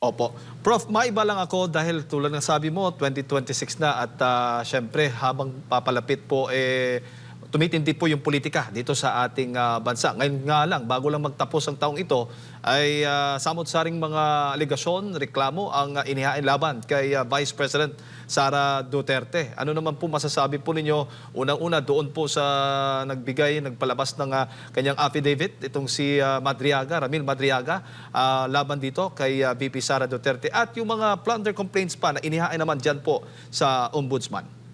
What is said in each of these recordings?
Opo. Prof, maiba lang ako dahil tulad ng sabi mo, 2026 na at syempre habang papalapit po, tumitindi po yung politika dito sa ating bansa. Ngayon nga lang, bago lang magtapos ang taong ito, ay samot-saring mga aligasyon, reklamo ang inihain laban kay Vice President Sara Duterte. Ano naman po masasabi po ninyo, unang-una doon po sa nagpalabas ng kanyang affidavit, itong si Ramil Madriaga, laban dito kay VP Sara Duterte at yung mga plunder complaints pa na inihain naman dyan po sa Ombudsman.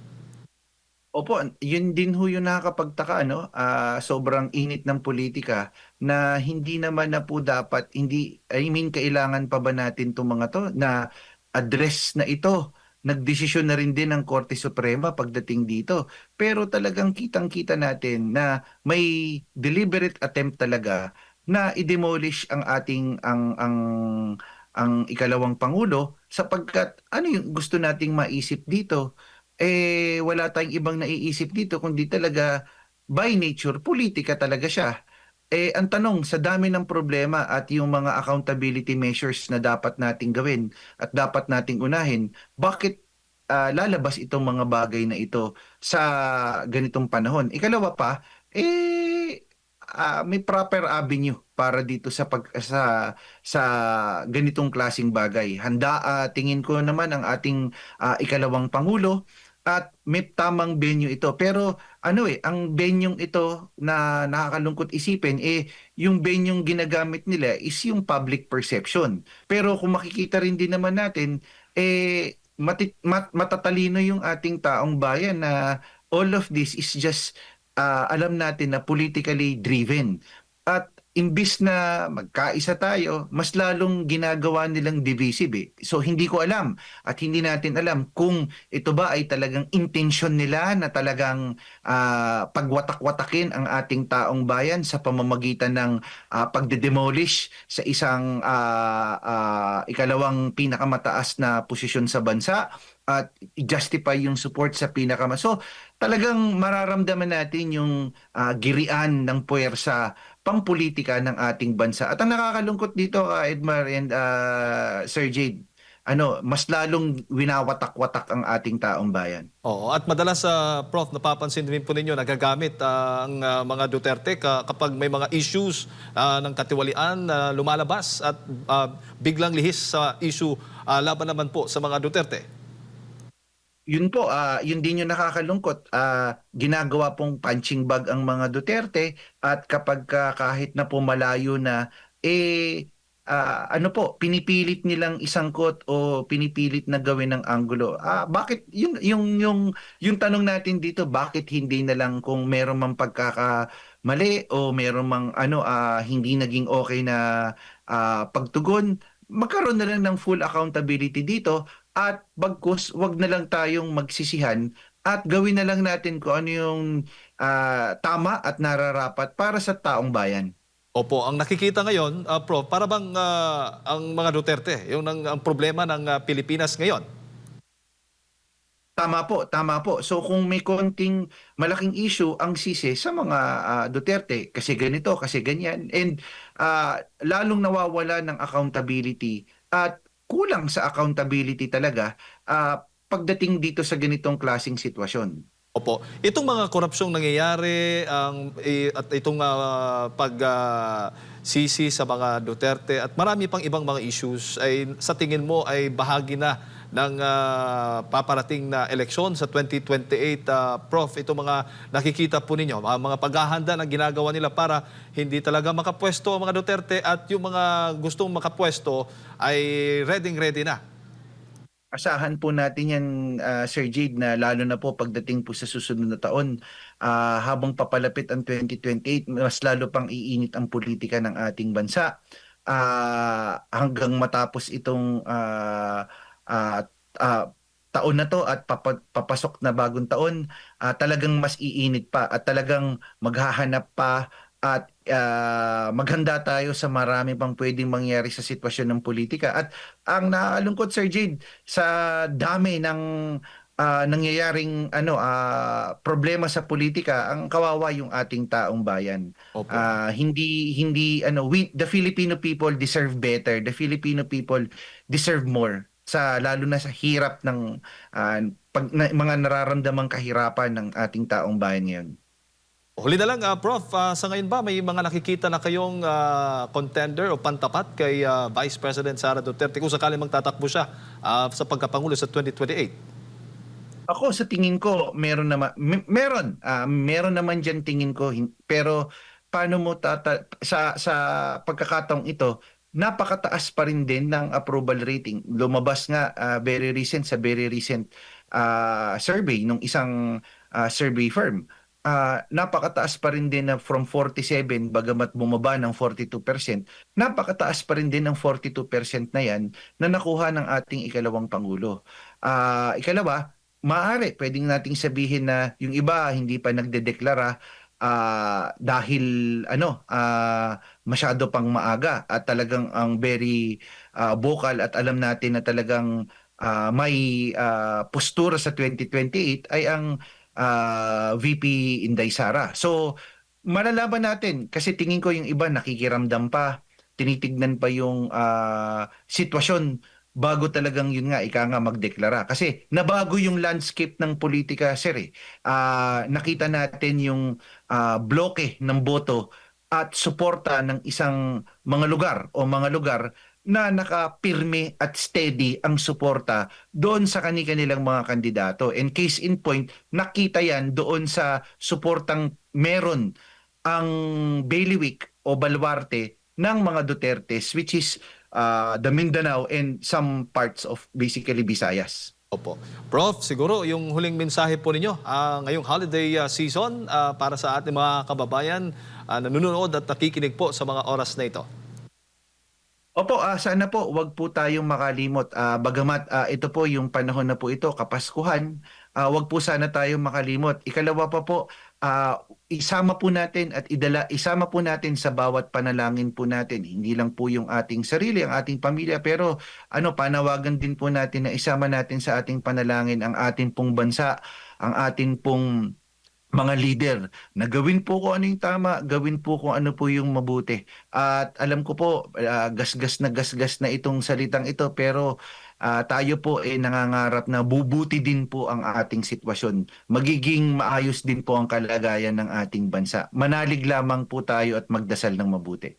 Opo, yun din ho yung nakakapagtaka, ano? Sobrang init ng politika na hindi naman na po dapat, hindi, I mean, kailangan pa ba natin itong mga to na address na ito? Nagdesisyon na rin din ng Korte Suprema pagdating dito. Pero talagang kitang-kita natin na may deliberate attempt talaga na i-demolish ang ating ang ikalawang pangulo sapagkat ano yung gusto nating maisip dito, wala tayong ibang naiisip dito kundi talaga by nature, politika talaga siya. Ang tanong, sa dami ng problema at yung mga accountability measures na dapat nating gawin at dapat nating unahin, bakit lalabas itong mga bagay na ito sa ganitong panahon? Ikalawa pa, may proper avenue para dito sa ganitong klasing bagay. Handa, tingin ko naman ang ating ikalawang pangulo at may tamang venue ito. Pero ang venyung ito na nakakalungkot isipin, yung venyung ginagamit nila is yung public perception. Pero kung makikita rin din naman natin, matatalino yung ating taong bayan na all of this is just alam natin na politically driven. At imbis na magkaisa tayo, mas lalong ginagawa nilang divisive eh. So hindi ko alam at hindi natin alam kung ito ba ay talagang intention nila na talagang pagwatak-watakin ang ating taong bayan sa pamamagitan ng pagde-demolish sa isang ikalawang pinakamataas na posisyon sa bansa at justify yung support sa So talagang mararamdaman natin yung girian ng puwersa pampolitika ng ating bansa. At ang nakakalungkot dito, Edmar and Sir Jade, mas lalong winawatak-watak ang ating taong bayan. Oo, at madalas Prof, napapansin din po ninyo nagagamit ang mga Duterte kapag may mga issues ng katiwalian na lumalabas at biglang lihis sa issue laban naman po sa mga Duterte. Yun po, yun din yung nakakalungkot. Ginagawa pong punching bag ang mga Duterte at kapag kahit na po malayo na, pinipilit nilang isangkot o pinipilit na gawin ng anggulo. Bakit, yung tanong natin dito, bakit hindi na lang kung meron mang pagkakamali o meron mang hindi naging okay na pagtugon, magkaroon na lang ng full accountability dito at bagkus wag na lang tayong magsisihan at gawin na lang natin kung ano yung tama at nararapat para sa taong bayan. Opo, ang nakikita ngayon, Prof, para bang ang mga Duterte, yung ang problema ng Pilipinas ngayon? Tama po, tama po. So kung may konting malaking issue ang sisi sa mga Duterte, kasi ganito, kasi ganyan, and lalong nawawala ng accountability at kulang sa accountability talaga pagdating dito sa ganitong klasing sitwasyon. Opo. Itong mga korupsyong nangyayari at itong sisi sa mga Duterte at marami pang ibang mga issues ay sa tingin mo ay bahagi na ng paparating na eleksyon sa 2028, Prof, itong mga nakikita po ninyo, mga paghahanda na ginagawa nila para hindi talaga makapwesto ang mga Duterte at yung mga gustong makapwesto ay ready na. Asahan po natin yan, Sir Jade, na lalo na po pagdating po sa susunod na taon, habang papalapit ang 2028, mas lalo pang iinit ang politika ng ating bansa. Hanggang matapos itong ah, ah, taon na to at papasok na bagong taon, talagang mas iinit pa at talagang maghahanap pa at maghanda tayo sa marami pang pwedeng mangyari sa sitwasyon ng politika. At ang naalungkot, Sir Jade, sa dami ng nangyayaring problema sa politika, ang kawawa yung ating taong bayan. Opo. Hindi the Filipino people deserve better. The Filipino people deserve more, sa lalo na sa hirap ng mga nararamdamang kahirapan ng ating taong bayan ngayon. Huli na lang, Prof, sa ngayon ba may mga nakikita na kayong contender o pantapat kay Vice President Sara Duterte kung sakali magtatakbo siya sa pagkapangulo sa 2028? Ako sa tingin ko meron naman diyan tingin ko, pero paano mo sa pagkakataong ito, napakataas pa rin din ng approval rating. Lumabas nga very recent survey nung isang survey firm. Napakataas pa rin din na from 47, bagamat bumaba ng 42%, napakataas pa rin din ng 42% na yan na nakuha ng ating ikalawang pangulo. Ikalawa, pwedeng nating sabihin na yung iba hindi pa nagdedeklara dahil masyado pang maaga, at talagang ang very vocal, at alam natin na talagang may postura sa 2028 ay ang VP Inday Sara. So malalaman natin, kasi tingin ko yung iba nakikiramdam pa, tinitignan pa yung sitwasyon bago talagang yun nga, ika nga, magdeklara. Kasi nabago yung landscape ng politika, sir. Nakita natin yung bloke ng boto at suporta ng isang mga lugar na nakapirme at steady ang suporta doon sa kanilang mga kandidato. And case in point, nakita yan doon sa suportang meron ang bailiwick o baluarte ng mga Dutertes, which is the Mindanao and some parts of basically Visayas. Opo. Prof, siguro yung huling mensahe po ninyo ngayong holiday season para sa ating mga kababayan na nanonood at nakikinig po sa mga oras na ito. Opo, sana po wag po tayong makalimot. Bagamat ito po yung panahon na po ito, Kapaskuhan, wag po sana tayong makalimot. Ikalawa pa po, isama po natin sa bawat panalangin po natin. Hindi lang po yung ating sarili, ang ating pamilya, pero panawagan din po natin na isama natin sa ating panalangin ang ating pong bansa, ang ating pong mga leader, na gawin po kung ano yung tama, gawin po kung ano po yung mabuti. At alam ko po, gasgas na itong salitang ito, pero tayo po nangangarap na bubuti din po ang ating sitwasyon. Magiging maayos din po ang kalagayan ng ating bansa. Manalig lamang po tayo at magdasal ng mabuti.